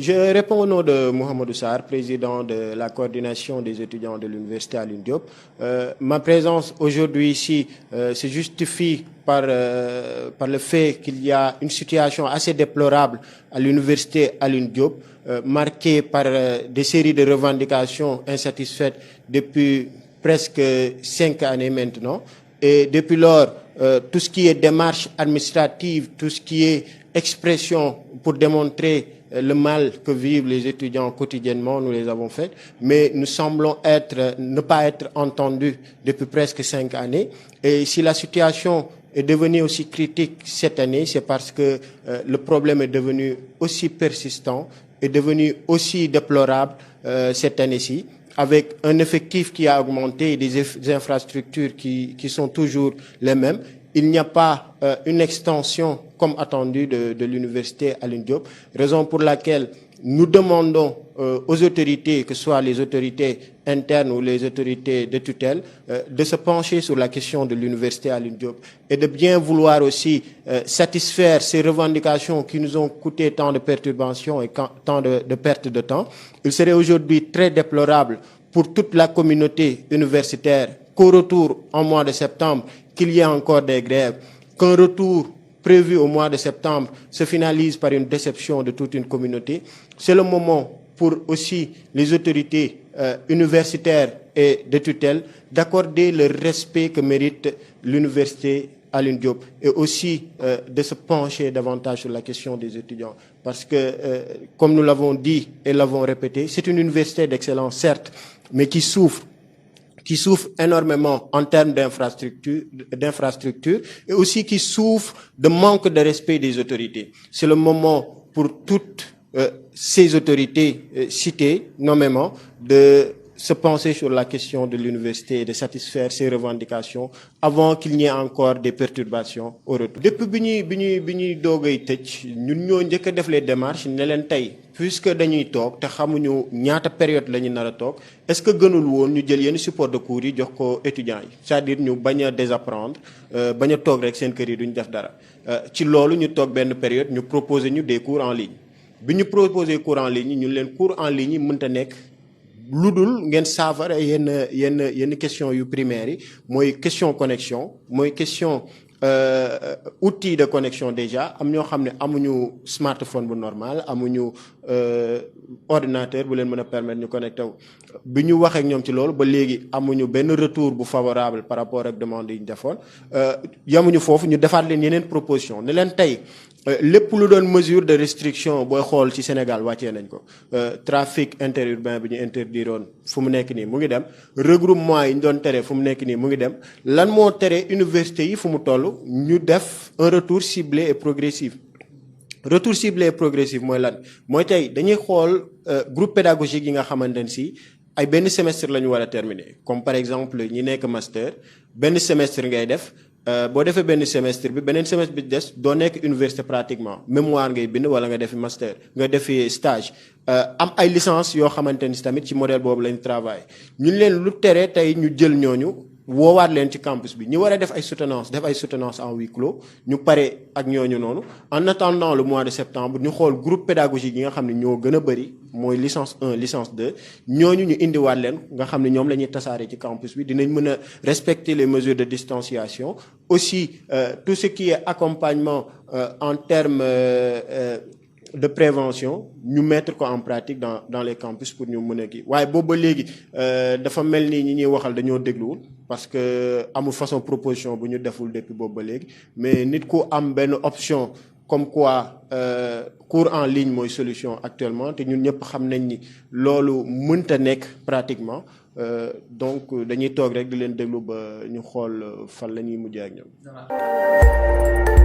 je réponds au nom de Mouhamadou Sarr, président de la coordination des étudiants de l'université Alioune Diop. Ma présence aujourd'hui ici se justifie par le fait qu'il y a une situation assez déplorable à l'université Alioune Diop, marquée par des séries de revendications insatisfaites depuis presque 5 années maintenant. Et depuis lors, tout ce qui est démarche administrative, tout ce qui est expression pour démontrer le mal que vivent les étudiants quotidiennement, nous les avons fait, mais nous semblons ne pas être entendus depuis presque 5 années. Et si la situation est devenue aussi critique cette année, c'est parce que le problème est devenu aussi persistant, est devenu aussi déplorable cette année-ci, avec un effectif qui a augmenté et des infrastructures qui sont toujours les mêmes. Il n'y a pas une extension comme attendu de l'université Alioune Diop, raison pour laquelle nous demandons aux autorités, que ce soit les autorités internes ou les autorités de tutelle, de se pencher sur la question de l'université Alioune Diop et de bien vouloir aussi satisfaire ces revendications qui nous ont coûté tant de perturbations et tant de pertes de temps. Il serait aujourd'hui très déplorable pour toute la communauté universitaire qu'au retour en mois de septembre, qu'il y ait encore des grèves, qu'un retour prévu au mois de septembre se finalise par une déception de toute une communauté. C'est le moment pour aussi les autorités universitaires et de tutelle d'accorder le respect que mérite l'université Alioune Diop et aussi de se pencher davantage sur la question des étudiants. Parce que, comme nous l'avons dit et l'avons répété, c'est une université d'excellence, certes, mais qui souffre énormément en termes d'infrastructures et aussi qui souffre de manque de respect des autorités. C'est le moment pour toutes ces autorités citées, nommément, de se pencher sur la question de l'université et de satisfaire ses revendications avant qu'il n'y ait encore des perturbations au retour. Depuis bi ñuy doogay tëj ñun ñoo njëkk a def les démarches ne leen tey puisque dañuy toog te xamuñu ñaata période la ñu nar a toog est-ce que gënul woon ñu jël yenn support de cours yi jox ko étudiants yi c'est-à-dire ñu bañ a désapprendre bañ a toog rek seen kër yi duñ def dara ci loolu ñu toog benn période ñu proposer ñu des cours en ligne bi ñu proposer cours en ligne ñun leen cours en ligne yi mënta nekk lu dul ngeen saafara yenn question yu primaires yi mooy question connexion mooy question outil de connexion déjà am ñoo xam ne amuñu smartphone bu normal amuñu ordinateur bu leen mën a permettre ñu connecté wu bi ñu waxee ak ñoom ci loolu ba léegi amuñu benn retour bu favorable par rapport ak demande yi ñu defoon yamuñu foofu ñu defaat leen yeneen proposition ne leen tey lépp lu doon mesure de restriction booy xool ci Sénégal wàccee nañ ko trafic interurbain bi ñu interdiroon fu mu nekk nii mu ngi dem regroupement yi ñu doon tere fu mu nekk nii mu ngi dem lan moo tere université yi fu mu toll ñu def un retour ciblé et progressif. Retour ciblé et progressif mooy lan mooy tey dañuy xool groupe pédagogique yi nga xamante ne si ay benn semestre la ñu war a terminer comme par exemple ñi nekk master benn semestre ngay def. boo defee benn semestre bi beneen semestre bi des doo nekk université pratiquement mémoire ngay bind wala nga defi master nga defi stage am ay licence yoo xamante ni tamit ci modèle boobu lañ travail ñun leen lu tere tey ñu jël ñooñu woowaat leen ci campus bi ñu war a def ay soutenance en huis clos ñu pare ak ñooñu noonu en attendant le mois de septembre ñu xool groupe pédagogique yi nga xam ne ñoo gën a bëri mooy licence 1 licence 2 ñooñu ñu indiwaat leen nga xam ne ñoom la ñuy tasaare ci campus bi dinañ mën a respecter les mesures de distanciation aussi tout ce qui est accompagnement en termes de prévention ñu mettre ko en pratique dans les campus pour ñu mën a kii waaye boobu ba léegi dafa mel ni ñi ñuy waxal dañoo dégluwul parce que amul façon proposition bu ñu deful depuis boobu ba léegi mais nit ku am benn option comme quoi cours en ligne mooy solution actuellement te ñun ñëpp xam nañ ni loolu mënta nekk pratiquement donc dañuy toog rek di leen déglu ba ñu xool fan la ñuy mujjee ak ñoom.